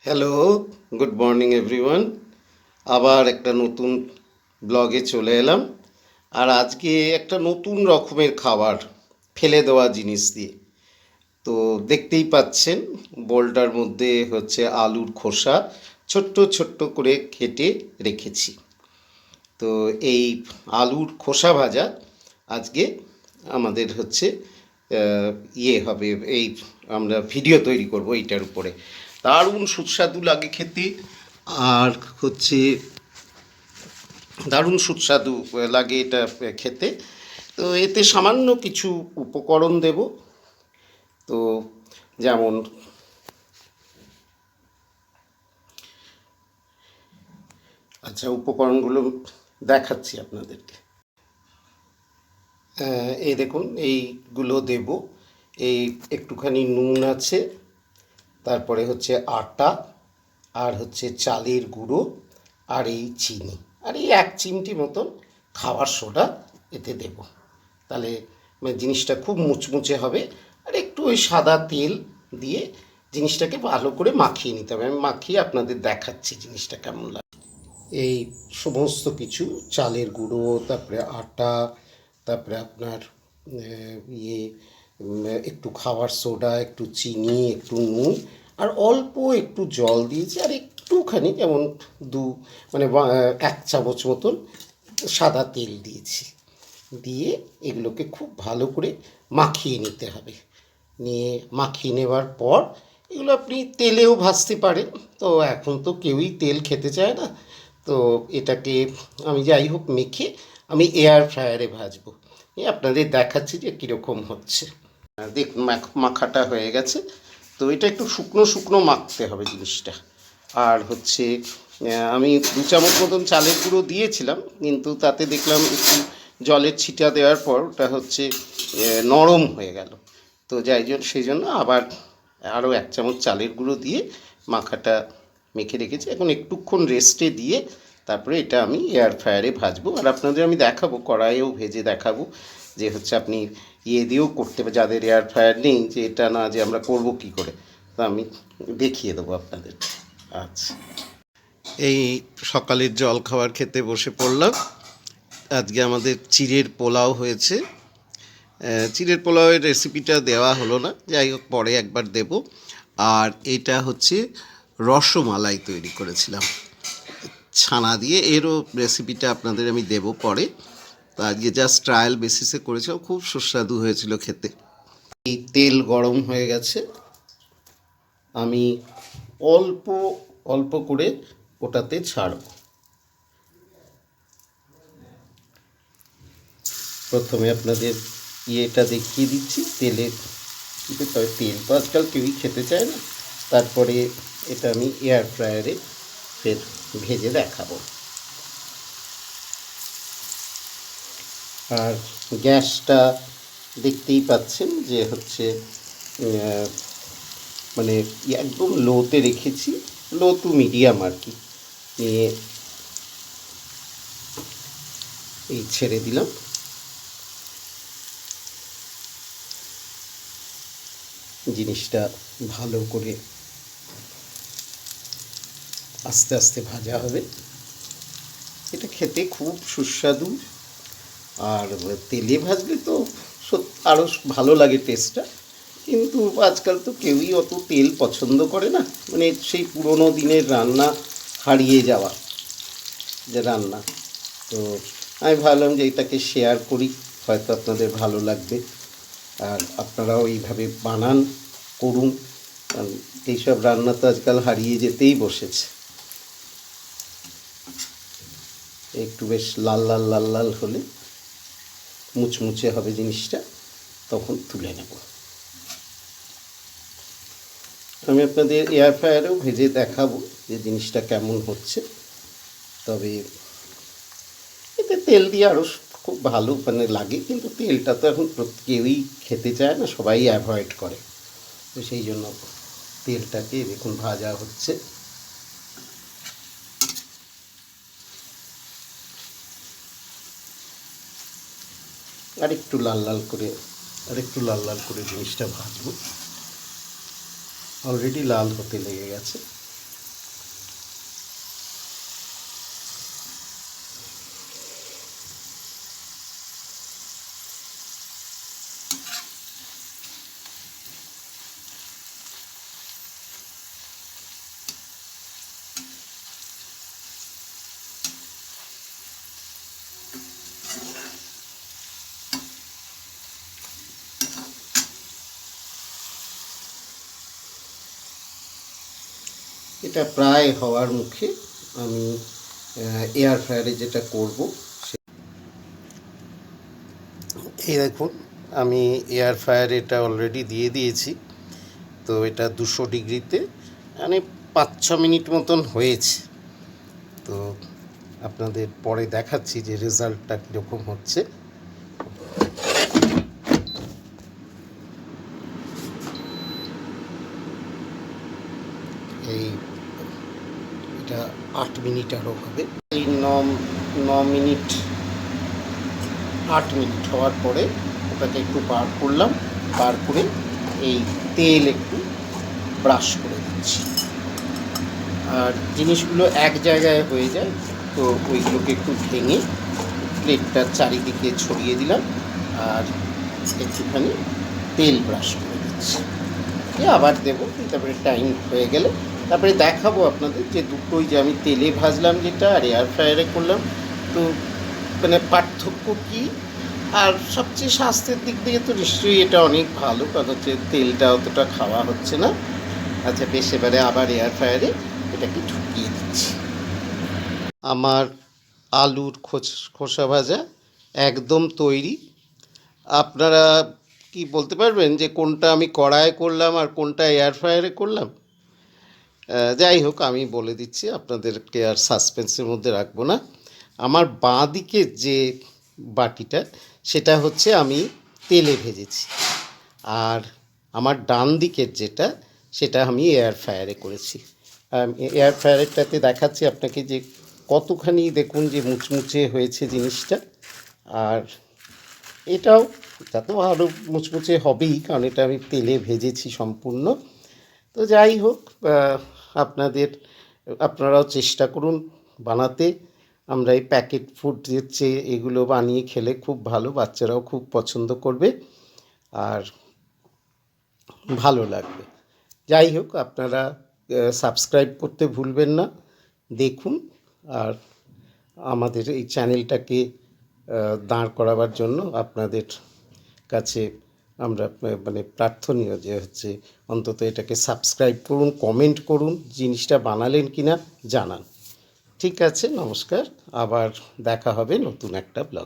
Hello, good morning everyone. আবার একটা নতুন ব্লগে চলে এলাম। আর আজকে একটা নতুন রকমের খাবার, ফেলে দেওয়া জিনিস দিয়ে। তো দেখতেই পাচ্ছেন, বোলটার মধ্যে হচ্ছে আলুর খোসা ছোট্ট ছোট্ট করে কেটে রেখেছি। তো এই আলুর খোসা ভাজা আজকে আমাদের হচ্ছে হবে, এই আমরা ভিডিও তৈরি করব এইটার উপরে। দারুণ সুস্বাদু লাগে খেতে। আর হচ্ছে দারুণ সুস্বাদু লাগে এটা খেতে। তো এতে সামান্য কিছু উপকরণ দেব। তো যেমন আচ্ছা, উপকরণগুলো দেখাচ্ছি আপনাদেরকে। এই দেখুন, এইগুলো দেব। এই একটুখানি নুন আছে, তারপরে হচ্ছে আটা, আর হচ্ছে চালের গুঁড়ো, আর এই চিনি, আর এই 1 চিমটি মতন খাবার সোডা এতে দেব। তাহলে জিনিসটা খুব মুচমুচে হবে। আর একটু ওই সাদা তেল দিয়ে জিনিসটাকে ভালো করে মাখিয়ে নিতে হবে। আমি মাখিয়ে আপনাদের দেখাচ্ছি জিনিসটা কেমন লাগে। এই সমস্ত কিছু, চালের গুঁড়ো, তারপরে আটা, তারপরে আপনার ইয়ে একটু খাবার সোডা, একটু চিনি, একটু নুন, আর অল্প একটু জল দিয়েছি, আর একটুখানি যেমন দু মানে 1 চামচ মতন সাদা তেল দিয়েছি। দিয়ে এগুলোকে খুব ভালো করে মাখিয়ে নিতে হবে। নিয়ে মাখিয়ে নেওয়ার পর এগুলো আপনি তেলেও ভাজতে পারেন। তো এখন তো কেউই তেল খেতে চায় না। তো এটাকে আমি যাই হোক মেখে আমি এয়ার ফ্রায়ারে ভাজবো। আপনাদের দেখাচ্ছি যে কীরকম হচ্ছে। দেখুন, মাখাটা হয়ে গেছে। তো এটা একটু শুকনো শুকনো মাখতে হবে জিনিসটা। আর হচ্ছে আমি 2 চামচ মতন চালের গুঁড়ো দিয়েছিলাম, কিন্তু তাতে দেখলাম একটু জলের ছিটা দেওয়ার পর ওটা হচ্ছে নরম হয়ে গেল। তো সেই জন্য আবার আরও 1 চামচ চালের গুঁড়ো দিয়ে মাখাটা মেখে রেখেছি। এখন একটুক্ষণ রেস্টে দিয়ে তারপরে এটা আমি এয়ার ফ্রায়ারে ভাজবো। আর আপনাদের আমি দেখাবো, কড়াইয়েও ভেজে দেখাবো যে হচ্ছে আপনি দিয়েও করতে পারেন, যাদের এয়ার ফ্রায়ার নেই, যে এটা না যে আমরা করব কী করে। তো আমি দেখিয়ে দেবো আপনাদের। আচ্ছা, এই সকালের জল খাবার খেতে বসে পড়লাম। আজকে আমাদের চিড়ের পোলাও হয়েছে। চিড়ের পোলাওয়ের রেসিপিটা দেওয়া হলো না, যাই হোক পরে একবার দেব। আর এটা হচ্ছে রসমালাই তৈরি করেছিলাম ছানা দিয়ে, এরও রেসিপিটা আপনাদের আমি দেব পরে। তো আজকে জাস্ট ট্রায়াল বেসিসে করেছিলাম, খুব সুস্বাদু হয়েছিল খেতে। এই তেল গরম হয়ে গেছে, আমি অল্প অল্প করে ওটাতে ছাড়ব। প্রথমে আপনাদের এটা দেখিয়ে দিচ্ছি তেলের, কিন্তু তবে তেল তো আজকাল কেউই খেতে চায় না। তারপরে এটা আমি এয়ার ফ্রায়ারে ফের ভেজে দেখাবো। আর গ্যাসটা দেখতেই পাচ্ছেন যে হচ্ছে মানে একদম লোতে রেখেছি, লো টু মিডিয়াম আর কি। নিয়ে এই ছেড়ে দিলাম। জিনিসটা ভালো করে আস্তে আস্তে ভাজা হবে। এটা খেতে খুব সুস্বাদু। আর তেলে ভাজলে তো আরও ভালো লাগে টেস্টটা। কিন্তু আজকাল তো কেউই অত তেল পছন্দ করে না, মানে সেই পুরোনো দিনের রান্না হারিয়ে যাওয়া যে রান্না। তো আমি ভাবলাম যে এটাকে শেয়ার করি, হয়তো আপনাদের ভালো লাগবে। আর আপনারাও এইভাবে বানান, করুন, কারণ এইসব রান্না তো আজকাল হারিয়ে যেতেই বসেছে। একটু বেশ লাল লাল লাল লাল হলে মুচমুচে হবে জিনিসটা, তখন তুলে নেব। আমি আপনাদের এয়ার ফ্রায়ারেও ভেজে দেখাবো যে জিনিসটা কেমন হচ্ছে। তবে এতে তেল দিয়ে আরও খুব ভালো মানে লাগে, কিন্তু তেলটা তো এখন কেউই খেতে চায় না, সবাই অ্যাভয়েড করে। তো সেই জন্য তেলটাকে দেখুন ভাজা হচ্ছে। আরেকটু লাল লাল করে জিনিসটা ভাজবো। অলরেডি লাল হতে লেগে গেছে। এটা প্রায় হওয়ার মুখে। আমি এয়ার ফ্রায়ারে যেটা করব, এই দেখুন আমি এয়ার ফ্রায়ারে এটা অলরেডি দিয়ে দিয়েছি। তো এটা 200 ডিগ্রিতে মানে 5-6 মিনিট মতন হয়েছে। তো আপনাদের পরে দেখাচ্ছি যে রেজাল্টটা কীরকম হচ্ছে। এই এটা 8 মিনিট আরও হবে। এই 9 মিনিট 8 মিনিট হওয়ার পরে ওটাকে একটু বার করলাম। বার করে এই তেল একটু ব্রাশ করে দিচ্ছি। আর জিনিসগুলো এক জায়গায় হয়ে যায়, তো ওইগুলোকে একটু ভেঙে প্লেটটার চারিদিকে ছড়িয়ে দিলাম আর একটুখানি তেল ব্রাশ করে দিচ্ছি। আবার দেবো, তারপরে টাইম হয়ে গেলে তারপরে দেখাবো আপনাদের যে দুটোই যে আমি তেলে ভাজলাম যেটা আর এয়ার ফ্রায়ারে করলাম, তো মানে পার্থক্য কী। আর সবচেয়ে স্বাস্থ্যের দিক থেকে তো নিশ্চয়ই এটা অনেক ভালো, কারণ হচ্ছে তেলটা অতটা খাওয়া হচ্ছে না। আচ্ছা বেশ, এবারে আবার এয়ার ফ্রায়ারে এটাকে ঢুকিয়ে দিচ্ছি। আমার আলুর খোসা ভাজা একদম তৈরি। আপনারা কি বলতে পারবেন যে কোনটা আমি কড়াইয়ে করলাম আর কোনটা এয়ার ফ্রায়ারে করলাম? যাই হোক, আমি বলে দিচ্ছি, আপনাদেরকে আর সাসপেন্সের মধ্যে রাখবো না। আমার বাঁ দিকের যে বাটিটা সেটা হচ্ছে আমি তেলে ভেজেছি, আর আমার ডান দিকের যেটা সেটা আমি এয়ার ফ্রায়ারে করেছি। এয়ার ফ্রায়ারটাতে দেখাচ্ছি আপনাকে যে কতখানি দেখুন যে মুচমুচে হয়েছে জিনিসটা। আর এটাও তাতেও আরও মুচমুচে হবেই, কারণ এটা আমি তেলে ভেজেছি সম্পূর্ণ। তো যাই হোক, আপনারাও চেষ্টা করুন বানাতে। আমরা এই প্যাকেট ফুড দিচ্ছে, এগুলো বানিয়ে খেলে খুব ভালো, বাচ্চারাও খুব পছন্দ করবে আর ভালো লাগবে। যাই হোক, আপনারা সাবস্ক্রাইব করতে ভুলবেন না। দেখুন, আর আমাদের এই চ্যানেলটাকে দাঁড় করাবার জন্য আপনাদের কাছে আমরা মানে প্রার্থনীয় যে হচ্ছে অন্তত এটাকে সাবস্ক্রাইব করুন, কমেন্ট করুন, জিনিসটা বানালেন কিনা জানান। ঠিক আছে, নমস্কার, আবার দেখা হবে নতুন একটা ব্লগ।